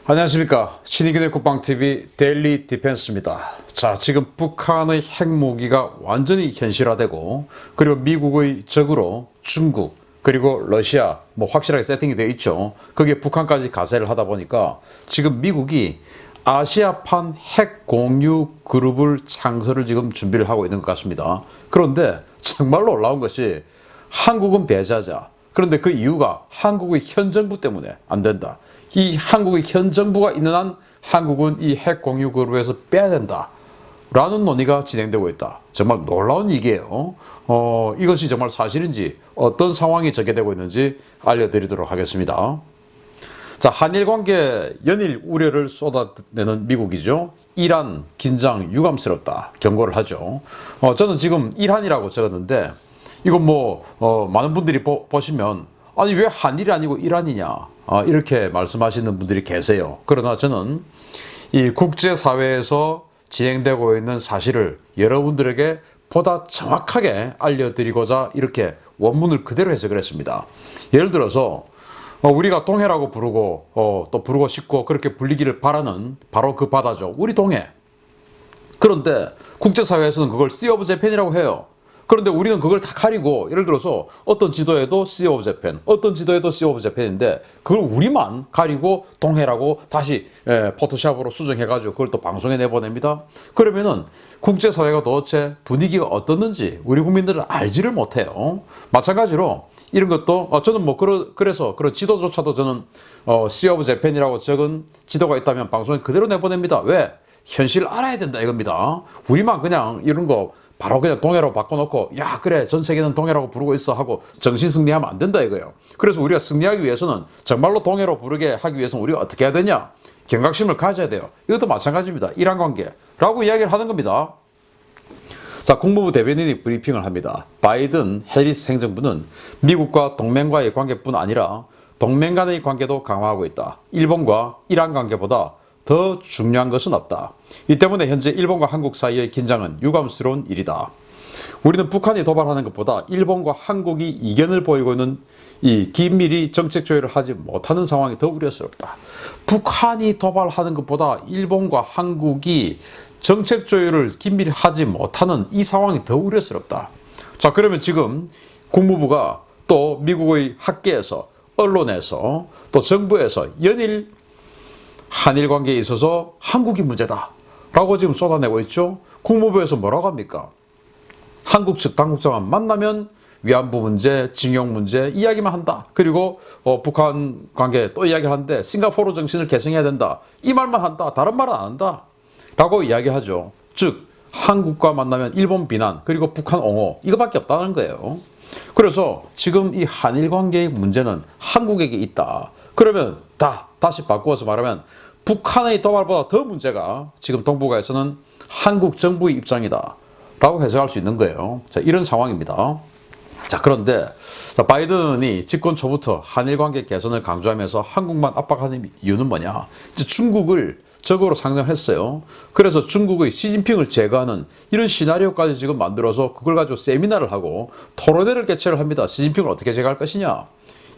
안녕하십니까. 신의균의 국방TV 데일리 디펜스입니다. 자, 지금 북한의 핵무기가 완전히 현실화되고, 그리고 미국의 적으로 중국, 그리고 러시아, 확실하게 세팅이 되어 있죠. 거기에 북한까지 가세를 하다 보니까 지금 미국이 아시아판 핵 공유 그룹을 창설을 지금 준비를 하고 있는 것 같습니다. 그런데 정말로 놀라운 것이 한국은 배제하자. 그런데 그 이유가 한국의 현 정부 때문에 안 된다. 이 한국의 현 정부가 있는 한 한국은 이 핵 공유 그룹에서 빼야 된다. 라는 논의가 진행되고 있다. 정말 놀라운 얘기예요. 이것이 정말 사실인지 어떤 상황이 전개되고 있는지 알려드리도록 하겠습니다. 자, 한일 관계 연일 우려를 쏟아내는 미국이죠. 이란 긴장 유감스럽다 경고를 하죠. 저는 지금 이란이라고 적었는데 이건 많은 분들이 보시면 아니 왜 한일이 아니고 이란이냐 이렇게 말씀하시는 분들이 계세요. 그러나 저는 이 국제사회에서 진행되고 있는 사실을 여러분들에게 보다 정확하게 알려드리고자 이렇게 원문을 그대로 해석을 했습니다. 예를 들어서 우리가 동해라고 부르고 또 부르고 싶고 그렇게 불리기를 바라는 바로 그 바다죠. 우리 동해. 그런데 국제사회에서는 그걸 Sea of Japan이라고 해요. 그런데 우리는 그걸 다 가리고 예를 들어서 어떤 지도에도 Sea of Japan, 어떤 지도에도 Sea of Japan인데 그걸 우리만 가리고 동해라고 다시 포토샵으로 수정해가지고 그걸 또 방송에 내보냅니다. 그러면은 국제사회가 도대체 분위기가 어떻는지 우리 국민들은 알지를 못해요. 마찬가지로 이런 것도 저는 그래서 그런 지도조차도 저는 Sea of Japan이라고 적은 지도가 있다면 방송에 그대로 내보냅니다. 왜? 현실을 알아야 된다 이겁니다. 우리만 그냥 이런 거 바로 그냥 동해라고 바꿔놓고 야 그래 전 세계는 동해라고 부르고 있어 하고 정신 승리하면 안 된다 이거예요. 그래서 우리가 승리하기 위해서는 정말로 동해로 부르게 하기 위해서는 우리가 어떻게 해야 되냐? 경각심을 가져야 돼요. 이것도 마찬가지입니다. 이란 관계라고 이야기를 하는 겁니다. 자, 국무부 대변인이 브리핑을 합니다. 바이든 해리스 행정부는 미국과 동맹과의 관계뿐 아니라 동맹 간의 관계도 강화하고 있다. 일본과 이란 관계보다 더 중요한 것은 없다. 이 때문에 현재 일본과 한국 사이의 긴장은 유감스러운 일이다. 우리는 북한이 도발하는 것보다 일본과 한국이 이견을 보이고 있는 이 긴밀히 정책 조율을 하지 못하는 상황이 더 우려스럽다. 북한이 도발하는 것보다 일본과 한국이 정책 조율을 긴밀히 하지 못하는 이 상황이 더 우려스럽다. 자, 그러면 지금 국무부가 또 미국의 학계에서 언론에서 또 정부에서 연일 한일 관계에 있어서 한국이 문제다 라고 지금 쏟아내고 있죠. 국무부에서 뭐라고 합니까? 한국 측 당국자만 만나면 위안부 문제, 징용 문제 이야기만 한다. 그리고 북한 관계 또 이야기를 하는데 싱가포르 정신을 계승해야 된다. 이 말만 한다. 다른 말은 안 한다 라고 이야기하죠. 즉 한국과 만나면 일본 비난 그리고 북한 옹호 이거밖에 없다는 거예요. 그래서 지금 이 한일 관계의 문제는 한국에게 있다. 그러면 다시 바꾸어서 말하면 북한의 도발보다 더 문제가 지금 동북아에서는 한국 정부의 입장이다 라고 해석할 수 있는 거예요. 자, 이런 상황입니다. 자, 그런데 바이든이 집권 초부터 한일 관계 개선을 강조하면서 한국만 압박하는 이유는 뭐냐? 이제 중국을 적으로 상정했어요. 그래서 중국의 시진핑을 제거하는 이런 시나리오까지 지금 만들어서 그걸 가지고 세미나를 하고 토론회를 개최를 합니다. 시진핑을 어떻게 제거할 것이냐?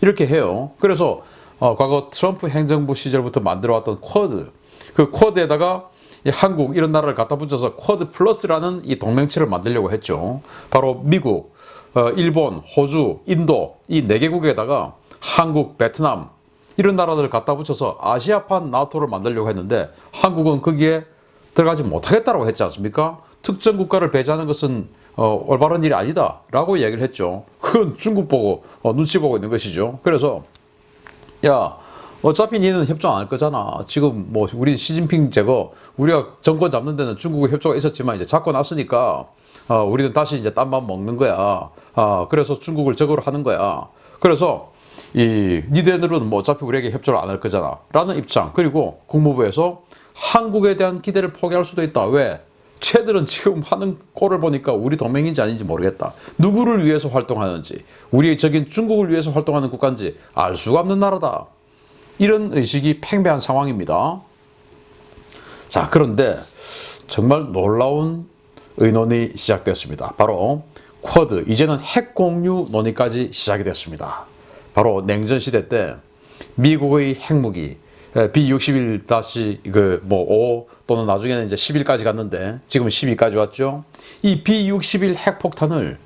이렇게 해요. 그래서 과거 트럼프 행정부 시절부터 만들어왔던 쿼드, 그 쿼드에다가 한국 이런 나라를 갖다 붙여서 쿼드 플러스라는 이 동맹체를 만들려고 했죠. 바로 미국, 일본, 호주, 인도 이 4개국에다가 한국, 베트남 이런 나라들을 갖다 붙여서 아시아판 나토를 만들려고 했는데 한국은 거기에 들어가지 못하겠다고 했지 않습니까? 특정 국가를 배제하는 것은 올바른 일이 아니다 라고 얘기를 했죠. 그건 중국 보고 눈치 보고 있는 것이죠. 그래서 야 어차피 니는 협정 안 할 거잖아. 지금 우리 시진핑 제거 우리가 정권 잡는 데는 중국의 협조가 있었지만 이제 잡고 났으니까 우리는 다시 이제 딴 맘 먹는 거야. 그래서 중국을 적으로 하는 거야. 그래서 니들은 어차피 우리에게 협조를 안 할 거잖아 라는 입장. 그리고 국무부에서 한국에 대한 기대를 포기할 수도 있다. 왜? 쟤들은 지금 하는 꼴을 보니까 우리 동맹인지 아닌지 모르겠다. 누구를 위해서 활동하는지 우리의 적인 중국을 위해서 활동하는 국가인지 알 수가 없는 나라다. 이런 의식이 팽배한 상황입니다. 자, 그런데 정말 놀라운 의논이 시작되었습니다. 바로 쿼드, 이제는 핵 공유 논의까지 시작이 됐습니다. 바로 냉전 시대 때 미국의 핵무기, B61-5 또는 나중에는 이제 11까지 갔는데 지금은 12까지 왔죠. 이 B61 핵폭탄을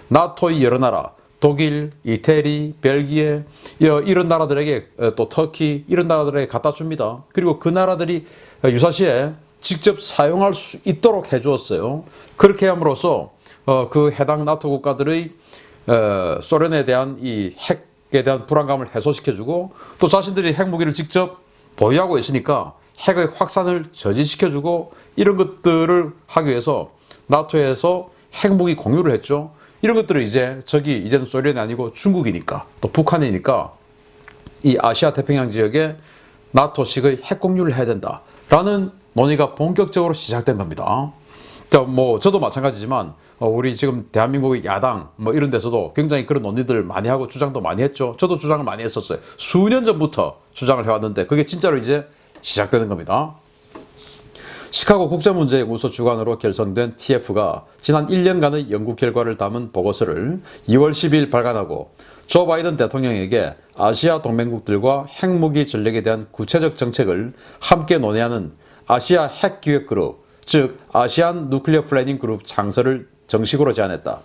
나토의 여러 나라, 독일, 이태리, 벨기에 이런 나라들에게 또 터키 이런 나라들에게 갖다 줍니다. 그리고 그 나라들이 유사시에 직접 사용할 수 있도록 해주었어요. 그렇게 함으로써 그 해당 나토 국가들의 소련에 대한 이 핵에 대한 불안감을 해소시켜주고 또 자신들이 핵무기를 직접 보유하고 있으니까 핵의 확산을 저지시켜주고 이런 것들을 하기 위해서 나토에서 핵무기 공유를 했죠. 이런 것들을 이제 적이 이제는 소련이 아니고 중국이니까 또 북한이니까 이 아시아 태평양 지역에 나토식의 핵 공유를 해야 된다라는 논의가 본격적으로 시작된 겁니다. 뭐 저도 마찬가지지만 우리 지금 대한민국의 야당 뭐 이런 데서도 굉장히 그런 논의들 많이 하고 주장도 많이 했죠. 저도 주장을 많이 했었어요. 수년 전부터 주장을 해왔는데 그게 진짜로 이제 시작되는 겁니다. 시카고 국제문제연구소 주관으로 결성된 TF가 지난 1년간의 연구 결과를 담은 보고서를 2월 10일 발간하고 조 바이든 대통령에게 아시아 동맹국들과 핵무기 전략에 대한 구체적 정책을 함께 논의하는 아시아 핵기획그룹, 즉 아시안 누클리어 플래닝 그룹 창설을 정식으로 제안했다.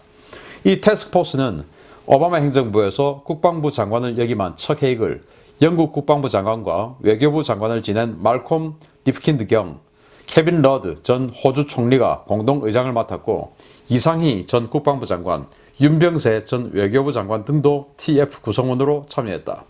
이 태스크포스는 오바마 행정부에서 국방부 장관을 역임한 척 헤이글, 영국 국방부 장관과 외교부 장관을 지낸 말콤 리프킨드 경, 케빈 러드 전 호주 총리가 공동 의장을 맡았고 이상희 전 국방부 장관, 윤병세 전 외교부 장관 등도 TF 구성원으로 참여했다.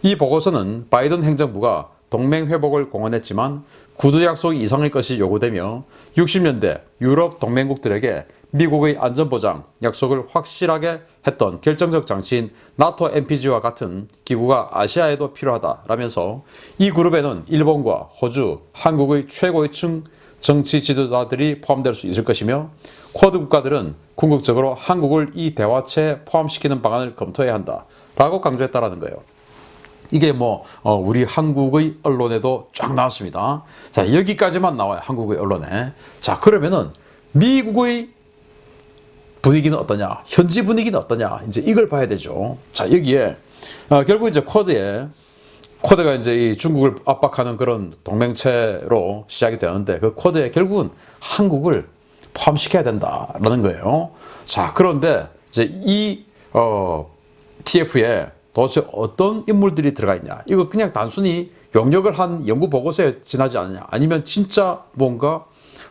이 보고서는 바이든 행정부가 동맹 회복을 공언했지만 구두 약속 이상의 것이 요구되며 60년대 유럽 동맹국들에게 미국의 안전보장 약속을 확실하게 했던 결정적 장치인 나토 NPG와 같은 기구가 아시아에도 필요하다라면서 이 그룹에는 일본과 호주, 한국의 최고위층 정치 지도자들이 포함될 수 있을 것이며 쿼드 국가들은 궁극적으로 한국을 이 대화체에 포함시키는 방안을 검토해야 한다라고 강조했다라는 거예요. 이게 우리 한국의 언론에도 쫙 나왔습니다. 자, 여기까지만 나와요. 한국의 언론에. 자, 그러면은 미국의 분위기는 어떠냐? 현지 분위기는 어떠냐? 이제 이걸 봐야 되죠. 자, 여기에 결국 이제 쿼드가 이제 이 중국을 압박하는 그런 동맹체로 시작이 되는데 그 쿼드에 결국은 한국을 포함시켜야 된다라는 거예요. 자, 그런데 이제 이 TF에 도대체 어떤 인물들이 들어가 있냐? 이거 그냥 단순히 용역을 한 연구 보고서에 지나지 않느냐? 아니면 진짜 뭔가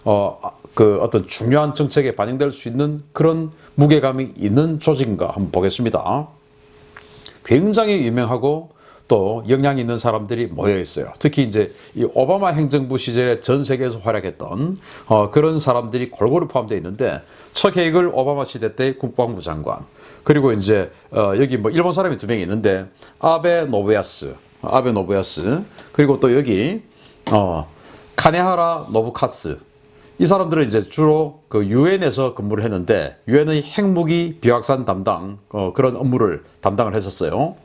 어떤 중요한 정책에 반영될 수 있는 그런 무게감이 있는 조직인가 한번 보겠습니다. 굉장히 유명하고 또 영향 있는 사람들이 모여 있어요. 특히 이제 이 오바마 행정부 시절에 전 세계에서 활약했던 그런 사람들이 골고루 포함되어 있는데 척 헤이글 오바마 시대 때 국방부 장관, 그리고 이제 여기 일본 사람이 2명이 있는데 아베 노부야스, 그리고 또 여기 카네하라 노부카스. 이 사람들은 이제 주로 그 유엔에서 근무를 했는데 유엔의 핵무기 비확산 담당 그런 업무를 담당을 했었어요.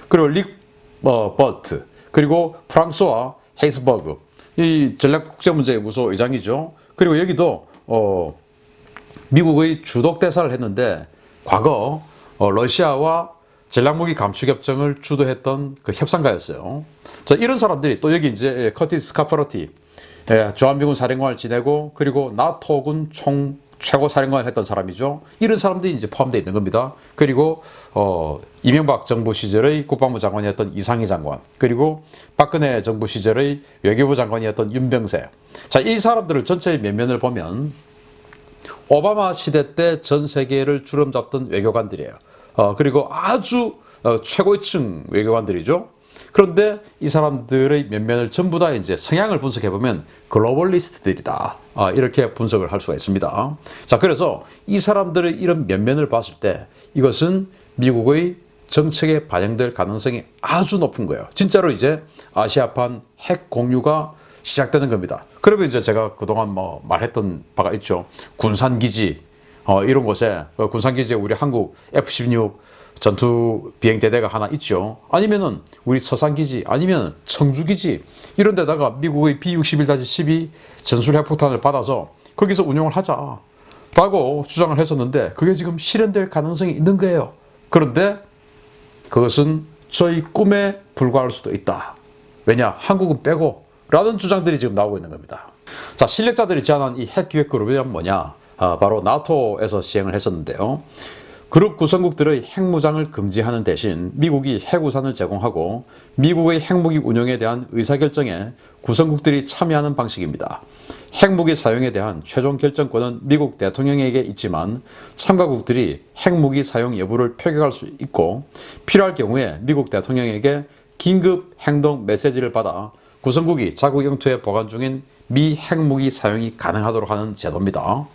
그리고 릭 버트, 그리고 프랑스와 헤이스버그, 이 전략국제문제연구소 의장이죠. 그리고 여기도 미국의 주독 대사를 했는데 과거 러시아와 전략무기 감축협정을 주도했던 그 협상가였어요. 자, 이런 사람들이 또 여기 이제 커티스 카퍼러티, 주한미군 사령관을 지내고 그리고 나토군 최고 사령관을 했던 사람이죠. 이런 사람들이 이제 포함되어 있는 겁니다. 그리고 이명박 정부 시절의 국방부 장관이었던 이상희 장관, 그리고 박근혜 정부 시절의 외교부 장관이었던 윤병세. 자, 이 사람들을 전체의 면면을 보면 오바마 시대 때 전 세계를 주름잡던 외교관들이에요. 그리고 아주 최고위층 외교관들이죠. 그런데 이 사람들의 면면을 전부 다 이제 성향을 분석해 보면 글로벌리스트들이다. 이렇게 분석을 할 수가 있습니다. 자, 그래서 이 사람들의 이런 면면을 봤을 때 이것은 미국의 정책에 반영될 가능성이 아주 높은 거예요. 진짜로 이제 아시아판 핵 공유가 시작되는 겁니다. 그러면 이제 제가 그동안 말했던 바가 있죠. 군산기지, 이런 곳에, 군산기지에 우리 한국 F-16 전투 비행대대가 하나 있죠. 아니면은 우리 서산기지, 아니면 청주기지, 이런 데다가 미국의 B-61-12 전술 핵폭탄을 받아서 거기서 운용을 하자라고 주장을 했었는데 그게 지금 실현될 가능성이 있는 거예요. 그런데 그것은 저희 꿈에 불과할 수도 있다. 왜냐? 한국은 빼고 라는 주장들이 지금 나오고 있는 겁니다. 자, 실력자들이 제안한 이 핵기획 그룹은 뭐냐? 바로 나토에서 시행을 했었는데요. 그룹 구성국들의 핵무장을 금지하는 대신 미국이 핵우산을 제공하고 미국의 핵무기 운용에 대한 의사결정에 구성국들이 참여하는 방식입니다. 핵무기 사용에 대한 최종 결정권은 미국 대통령에게 있지만 참가국들이 핵무기 사용 여부를 표결할 수 있고 필요할 경우에 미국 대통령에게 긴급 행동 메시지를 받아 구성국이 자국 영토에 보관 중인 미 핵무기 사용이 가능하도록 하는 제도입니다.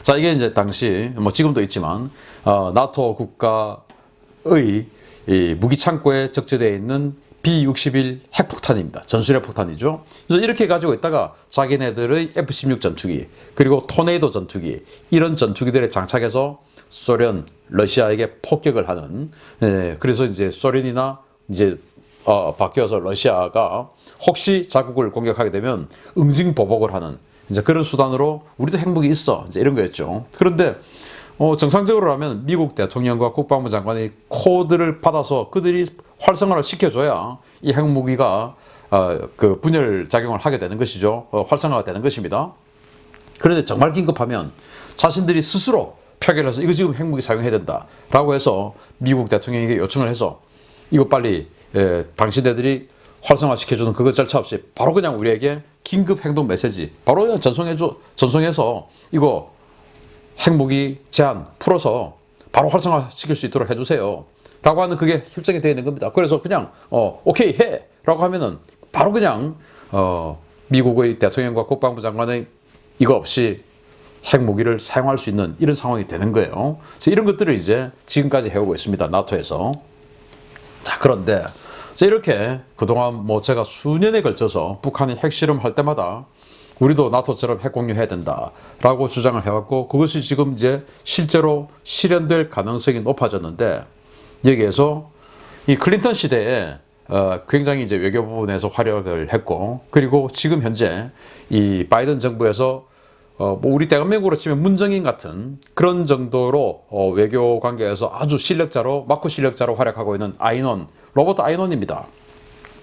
자, 이게 이제 당시 지금도 있지만 나토 국가의 이 무기 창고에 적재되어 있는 B-61 핵폭탄입니다. 전술핵 폭탄이죠. 그래서 이렇게 가지고 있다가 자기네들의 F-16 전투기 그리고 토네이도 전투기 이런 전투기들에 장착해서 소련, 러시아에게 폭격을 하는 그래서 이제 소련이나 이제 바뀌어서 러시아가 혹시 자국을 공격하게 되면 응징보복을 하는 이제 그런 수단으로 우리도 핵무기 있어 이제 이런 거였죠. 그런데 정상적으로 하면 미국 대통령과 국방부 장관이 코드를 받아서 그들이 활성화를 시켜줘야 이 핵무기가 그 분열 작용을 하게 되는 것이죠. 활성화가 되는 것입니다. 그런데 정말 긴급하면 자신들이 스스로 표결해서 이거 지금 핵무기 사용해야 된다라고 해서 미국 대통령에게 요청을 해서 이거 빨리 당신네들이 활성화 시켜주는 그거 절차 없이 바로 그냥 우리에게 긴급 행동 메시지 바로 그냥 전송해서 이거 핵무기 제한 풀어서 바로 활성화 시킬 수 있도록 해주세요 라고 하는 그게 협정이 되어 있는 겁니다. 그래서 그냥 오케이 해 라고 하면은 바로 그냥 미국의 대통령과 국방부 장관의 이거 없이 핵무기를 사용할 수 있는 이런 상황이 되는 거예요. 그래서 이런 것들을 이제 지금까지 해오고 있습니다. 나토에서. 자, 그런데 이렇게 그동안 제가 수년에 걸쳐서 북한이 핵실험할 때마다 우리도 나토처럼 핵 공유해야 된다라고 주장을 해왔고 그것이 지금 이제 실제로 실현될 가능성이 높아졌는데 여기에서 이 클린턴 시대에 굉장히 이제 외교 부분에서 활약을 했고 그리고 지금 현재 이 바이든 정부에서 우리 대한민국으로 치면 문정인 같은 그런 정도로 외교 관계에서 아주 실력자로 마크 실력자로 활약하고 있는 로버트 아이논입니다.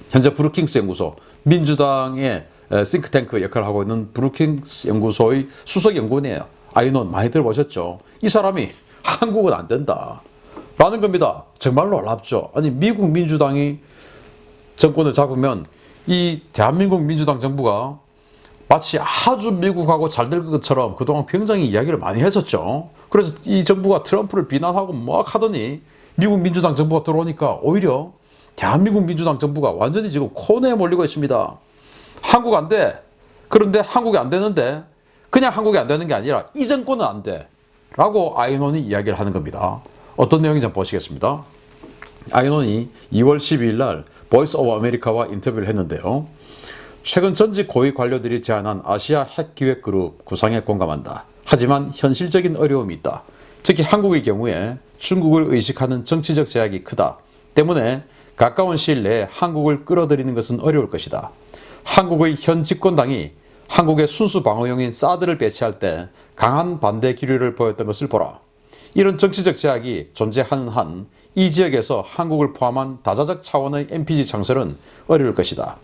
현재 브루킹스 연구소 민주당의 싱크탱크 역할을 하고 있는 브루킹스 연구소의 수석 연구원이에요. 아이논 많이 들어보셨죠? 이 사람이 한국은 안 된다 라는 겁니다. 정말 놀랍죠? 아니 미국 민주당이 정권을 잡으면 이 대한민국 민주당 정부가 마치 아주 미국하고 잘 될 것처럼 그동안 굉장히 이야기를 많이 했었죠. 그래서 이 정부가 트럼프를 비난하고 막 하더니 미국 민주당 정부가 들어오니까 오히려 대한민국 민주당 정부가 완전히 지금 코너에 몰리고 있습니다. 한국 안 돼. 그런데 한국이 안 되는데 그냥 한국이 안 되는 게 아니라 이 정권은 안 돼. 라고 아이논이 이야기를 하는 겁니다. 어떤 내용인지 한번 보시겠습니다. 아이논이 2월 12일 날 보이스 오브 아메리카와 인터뷰를 했는데요. 최근 전직 고위 관료들이 제안한 아시아 핵기획그룹 구상에 공감한다. 하지만 현실적인 어려움이 있다. 특히 한국의 경우에 중국을 의식하는 정치적 제약이 크다. 때문에 가까운 시일 내에 한국을 끌어들이는 것은 어려울 것이다. 한국의 현 집권당이 한국의 순수 방어용인 사드를 배치할 때 강한 반대 기류를 보였던 것을 보라. 이런 정치적 제약이 존재하는 한 이 지역에서 한국을 포함한 다자적 차원의 NPG 창설은 어려울 것이다.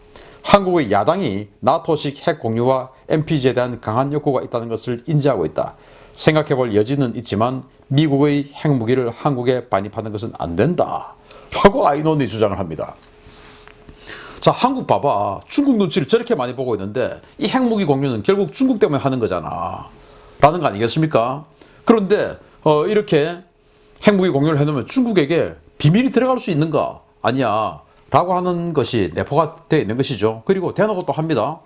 한국의 야당이 나토식 핵 공유와 NPG에 대한 강한 욕구가 있다는 것을 인지하고 있다. 생각해볼 여지는 있지만 미국의 핵무기를 한국에 반입하는 것은 안 된다. 라고 아이논이 주장을 합니다. 자, 한국 봐봐. 중국 눈치를 저렇게 많이 보고 있는데 이 핵무기 공유는 결국 중국 때문에 하는 거잖아. 라는 거 아니겠습니까? 그런데 이렇게 핵무기 공유를 해놓으면 중국에게 비밀이 들어갈 수 있는가? 아니야. 라고 하는 것이 내포가 되어 있는 것이죠. 그리고 대놓고 또 합니다.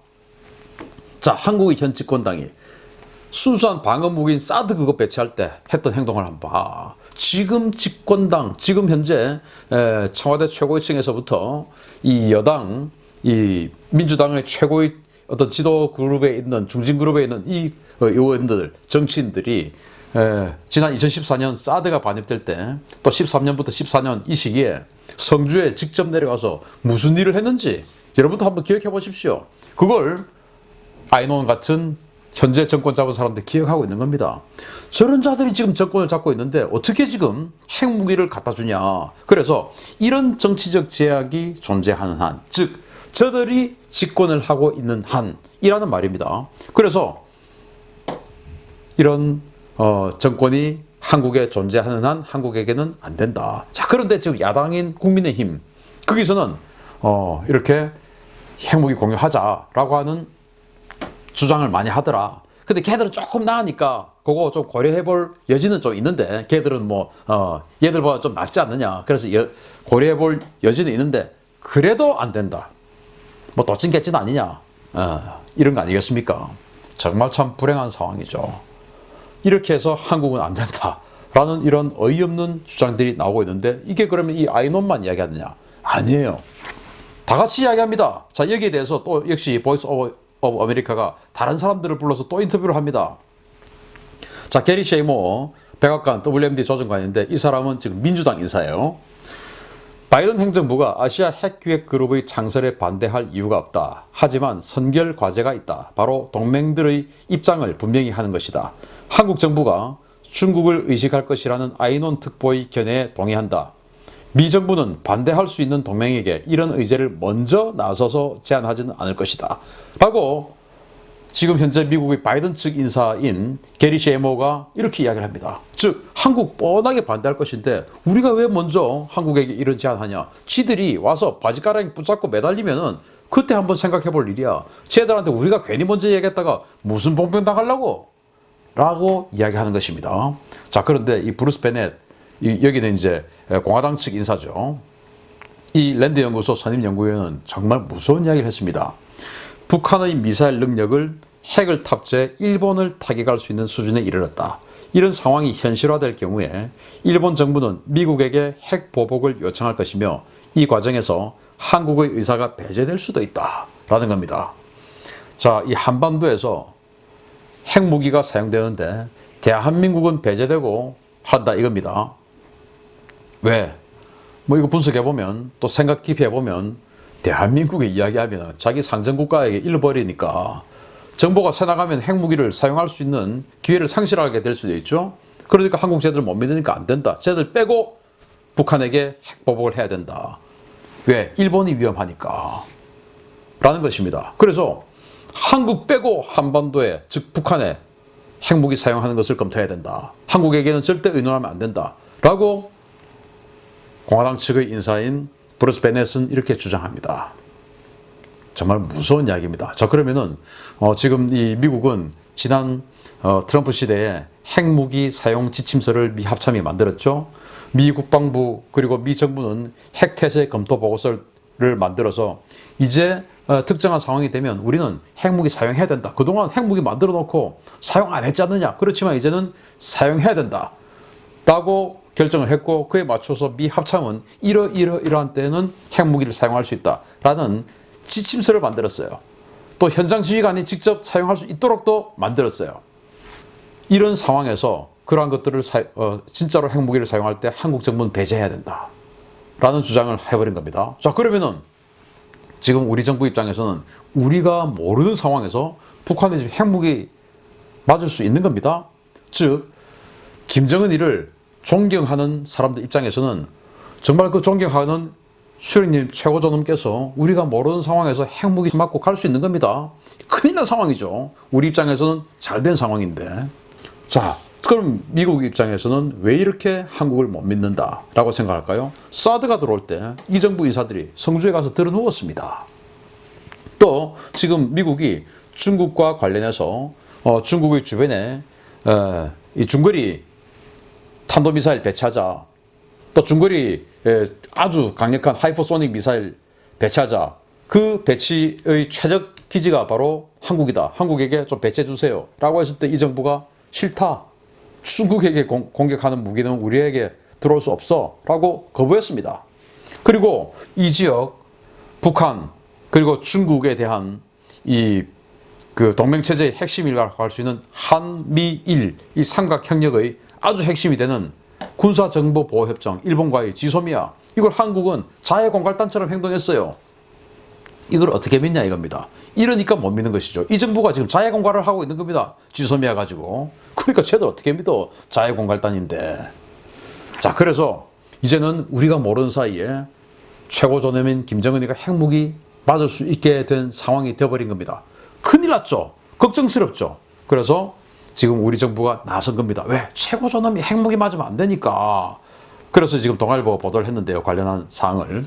자, 한국의 현 집권당이 순수한 방어무기인 사드 그거 배치할 때 했던 행동을 한번 봐. 지금 집권당, 지금 현재 청와대 최고위층에서부터 이 여당, 이 민주당의 최고의 어떤 지도 그룹에 있는, 중진 그룹에 있는 이 의원들, 정치인들이 지난 2014년 사드가 반입될 때 또 13년부터 14년 이 시기에 성주에 직접 내려가서 무슨 일을 했는지 여러분도 한번 기억해 보십시오. 그걸 아이논 같은 현재 정권 잡은 사람들 기억하고 있는 겁니다. 저런 자들이 지금 정권을 잡고 있는데 어떻게 지금 핵무기를 갖다 주냐. 그래서 이런 정치적 제약이 존재하는 한, 즉 저들이 집권을 하고 있는 한이라는 말입니다. 그래서 이런 정권이 한국에 존재하는 한 한국에게는 안 된다. 자, 그런데 지금 야당인 국민의힘 거기서는 이렇게 핵무기 공유하자라고 하는 주장을 많이 하더라. 근데 걔들은 조금 나으니까 그거 좀 고려해 볼 여지는 좀 있는데, 걔들은 얘들보다 좀 낫지 않느냐. 그래서 고려해 볼 여지는 있는데 그래도 안 된다. 도찐개찐 아니냐. 이런 거 아니겠습니까? 정말 참 불행한 상황이죠. 이렇게 해서 한국은 안 된다라는 이런 어이없는 주장들이 나오고 있는데, 이게 그러면 이 아이논만 이야기하느냐? 아니에요. 다 같이 이야기합니다. 자, 여기에 대해서 또 역시 보이스 오브 아메리카가 다른 사람들을 불러서 또 인터뷰를 합니다. 자, 게리 셰이모 백악관 WMD 조정관인데, 이 사람은 지금 민주당 인사예요. 바이든 행정부가 아시아 핵기획 그룹의 창설에 반대할 이유가 없다. 하지만 선결 과제가 있다. 바로 동맹들의 입장을 분명히 하는 것이다. 한국 정부가 중국을 의식할 것이라는 아이논 특보의 견해에 동의한다. 미 정부는 반대할 수 있는 동맹에게 이런 의제를 먼저 나서서 제안하지는 않을 것이다. 라고 지금 현재 미국의 바이든 측 인사인 게리 셰이모가 이렇게 이야기를 합니다. 즉 한국 뻔하게 반대할 것인데 우리가 왜 먼저 한국에게 이런 제안하냐. 지들이 와서 바지가랑이 붙잡고 매달리면은 그때 한번 생각해 볼 일이야. 쟤들한테 우리가 괜히 먼저 얘기했다가 무슨 봉변 당하려고? 라고 이야기하는 것입니다. 자, 그런데 이 브루스 베넷, 여기는 이제 공화당 측 인사죠. 이 랜드 연구소 선임 연구위원은 정말 무서운 이야기를 했습니다. 북한의 미사일 능력을 핵을 탑재해 일본을 타격할 수 있는 수준에 이르렀다. 이런 상황이 현실화될 경우에 일본 정부는 미국에게 핵 보복을 요청할 것이며 이 과정에서 한국의 의사가 배제될 수도 있다라는 겁니다. 자, 이 한반도에서 핵무기가 사용되는데 대한민국은 배제되고 한다 이겁니다. 왜? 이거 분석해보면, 또 생각 깊이 해보면, 대한민국의 이야기하면 자기 상정국가에게 잃어버리니까 정보가 새나가면 핵무기를 사용할 수 있는 기회를 상실하게 될 수도 있죠. 그러니까 한국 쟤들 못 믿으니까 안 된다. 쟤들 빼고 북한에게 핵보복을 해야 된다. 왜? 일본이 위험하니까. 라는 것입니다. 그래서 한국 빼고 한반도에, 즉 북한에 핵무기 사용하는 것을 검토해야 된다. 한국에게는 절대 의논하면 안 된다. 라고 공화당 측의 인사인 브루스 베넷은 이렇게 주장합니다. 정말 무서운 이야기입니다. 자, 그러면은 지금 이 미국은 지난 트럼프 시대에 핵무기 사용 지침서를 미 합참이 만들었죠. 미 국방부 그리고 미 정부는 핵태세 검토 보고서를 만들어서 이제 특정한 상황이 되면 우리는 핵무기 사용해야 된다. 그동안 핵무기 만들어 놓고 사용 안 했지 않느냐. 그렇지만 이제는 사용해야 된다. 라고 결정을 했고, 그에 맞춰서 미 합참은 이러한 때는 핵무기를 사용할 수 있다라는 지침서를 만들었어요. 또 현장 지휘관이 직접 사용할 수 있도록 또 만들었어요. 이런 상황에서 그러한 것들을 진짜로 핵무기를 사용할 때 한국 정부는 배제해야 된다라는 주장을 해버린 겁니다. 자, 그러면은 지금 우리 정부 입장에서는 우리가 모르는 상황에서 북한이 지금 핵무기 맞을 수 있는 겁니다. 즉 김정은 일을 존경하는 사람들 입장에서는 정말 그 존경하는 수령님 최고존엄께서 우리가 모르는 상황에서 핵무기 맞고 갈 수 있는 겁니다. 큰일 난 상황이죠. 우리 입장에서는 잘된 상황인데. 자, 그럼 미국 입장에서는 왜 이렇게 한국을 못 믿는다라고 생각할까요? 사드가 들어올 때 이 정부 인사들이 성주에 가서 들어 누웠습니다. 또 지금 미국이 중국과 관련해서 중국의 주변에 이 중거리 탄도미사일 배치하자, 또 중거리 아주 강력한 하이퍼소닉 미사일 배치하자, 그 배치의 최적 기지가 바로 한국이다. 한국에게 좀 배치해 주세요. 라고 했을 때 이 정부가 싫다. 중국에게 공격하는 무기는 우리에게 들어올 수 없어. 라고 거부했습니다. 그리고 이 지역, 북한, 그리고 중국에 대한 그 동맹체제의 핵심이라고 할 수 있는 한미일 이 삼각협력의 아주 핵심이 되는 군사정보보호협정, 일본과의 지소미아, 이걸 한국은 자해공갈단처럼 행동했어요. 이걸 어떻게 믿냐 이겁니다. 이러니까 못 믿는 것이죠. 이 정부가 지금 자해공갈을 하고 있는 겁니다. 쥐소미해 가지고. 그러니까 쟤들 어떻게 믿어. 자해공갈단인데. 자, 그래서 이제는 우리가 모르는 사이에 최고 존엄인 김정은이가 핵무기 맞을 수 있게 된 상황이 되어버린 겁니다. 큰일 났죠. 걱정스럽죠. 그래서 지금 우리 정부가 나선 겁니다. 왜? 최고 존엄이 핵무기 맞으면 안 되니까. 그래서 지금 동아일보 보도를 했는데요. 관련한 사항을.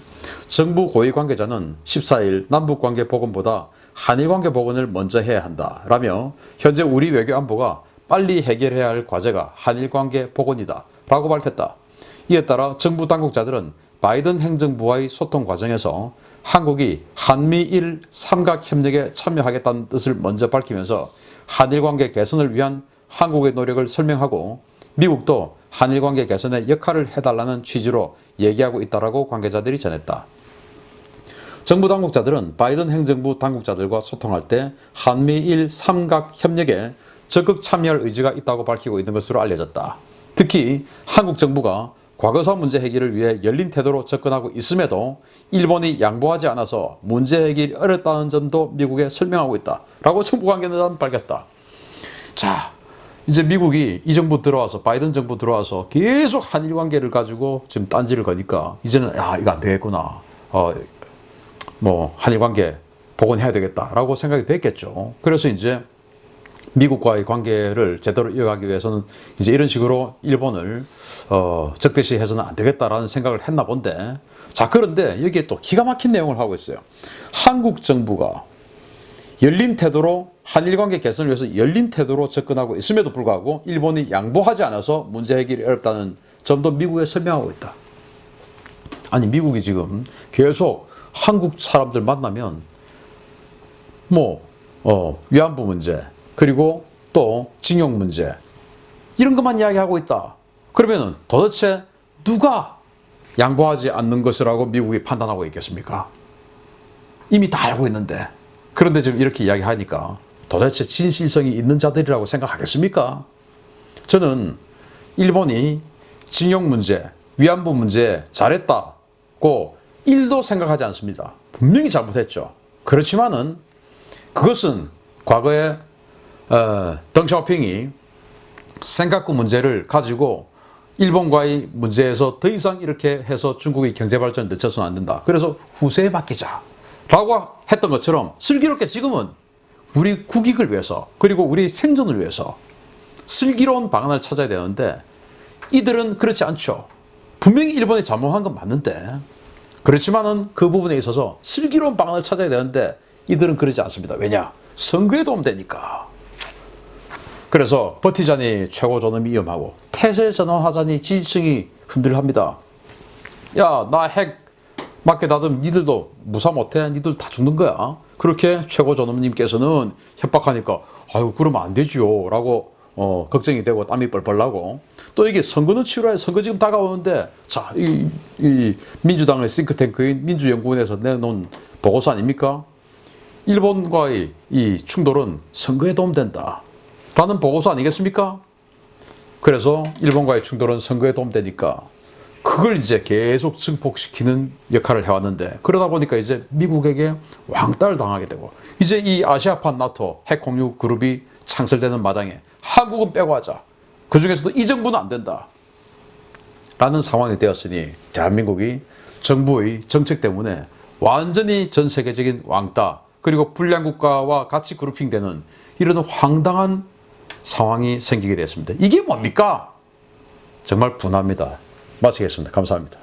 정부 고위 관계자는 14일 남북관계 복원보다 한일관계 복원을 먼저 해야 한다 라며 현재 우리 외교 안보가 빨리 해결해야 할 과제가 한일관계 복원이다 라고 밝혔다. 이에 따라 정부 당국자들은 바이든 행정부와의 소통 과정에서 한국이 한미일 삼각협력에 참여하겠다는 뜻을 먼저 밝히면서 한일관계 개선을 위한 한국의 노력을 설명하고 미국도 한일관계 개선에 역할을 해달라는 취지로 얘기하고 있다라고 관계자들이 전했다. 정부 당국자들은 바이든 행정부 당국자들과 소통할 때 한미일 삼각협력에 적극 참여할 의지가 있다고 밝히고 있는 것으로 알려졌다. 특히 한국 정부가 과거사 문제 해결을 위해 열린 태도로 접근하고 있음에도 일본이 양보하지 않아서 문제 해결이 어렵다는 점도 미국에 설명하고 있다라고 정부 관계자는 밝혔다. 자, 이제 미국이 이 정부 들어와서 바이든 정부 들어와서 계속 한일 관계를 가지고 지금 딴지를 거니까 이제는 야, 이거 안 되겠구나. 한일 관계 복원해야 되겠다라고 생각이 됐겠죠. 그래서 이제 미국과의 관계를 제대로 이어가기 위해서는 이제 이런 식으로 일본을 적대시해서는 안 되겠다라는 생각을 했나 본데, 자, 그런데 여기에 또 기가 막힌 내용을 하고 있어요. 한국 정부가 열린 태도로 한일 관계 개선을 위해서 열린 태도로 접근하고 있음에도 불구하고 일본이 양보하지 않아서 문제 해결이 어렵다는 점도 미국에 설명하고 있다. 아니, 미국이 지금 계속 한국 사람들 만나면 위안부 문제, 그리고 또 징용 문제, 이런 것만 이야기하고 있다. 그러면은 도대체 누가 양보하지 않는 것이라고 미국이 판단하고 있겠습니까? 이미 다 알고 있는데. 그런데 지금 이렇게 이야기하니까 도대체 진실성이 있는 자들이라고 생각하겠습니까? 저는 일본이 징용 문제, 위안부 문제 잘했다고 1도 생각하지 않습니다. 분명히 잘못했죠. 그렇지만은 그것은 과거에 덩샤오핑이 센카쿠 문제를 가지고 일본과의 문제에서 더 이상 이렇게 해서 중국의 경제 발전을 늦춰서는 안 된다. 그래서 후세에 맡기자라고 했던 것처럼 슬기롭게 지금은 우리 국익을 위해서, 그리고 우리 생존을 위해서 슬기로운 방안을 찾아야 되는데 이들은 그렇지 않죠. 분명히 일본이 잘못한 건 맞는데, 그렇지만은 그 부분에 있어서 슬기로운 방안을 찾아야 되는데 이들은 그러지 않습니다. 왜냐? 선거에 도움되니까. 그래서 버티자니 최고 존엄이 위험하고 태세 전환하자니 지지층이 흔들합니다. 야, 나 핵 맞게 놔두면 니들도 무사 못해? 니들 다 죽는 거야. 그렇게 최고 존엄님께서는 협박하니까 아유, 그러면 안 되지요 라고 걱정이 되고 땀이 뻘뻘 나고, 또 이게 선거는 치러야, 선거 지금 다가오는데, 자, 이 민주당의 싱크탱크인 민주연구원에서 내놓은 보고서 아닙니까? 일본과의 이 충돌은 선거에 도움된다 라는 보고서 아니겠습니까? 그래서 일본과의 충돌은 선거에 도움되니까 그걸 이제 계속 증폭시키는 역할을 해왔는데, 그러다 보니까 이제 미국에게 왕따를 당하게 되고, 이제 이 아시아판 나토 핵 공유 그룹이 창설되는 마당에 한국은 빼고 하자, 그 중에서도 이 정부는 안 된다 라는 상황이 되었으니 대한민국이 정부의 정책 때문에 완전히 전 세계적인 왕따, 그리고 불량 국가와 같이 그룹핑되는 이런 황당한 상황이 생기게 됐습니다. 이게 뭡니까? 정말 분합니다. 마치겠습니다. 감사합니다.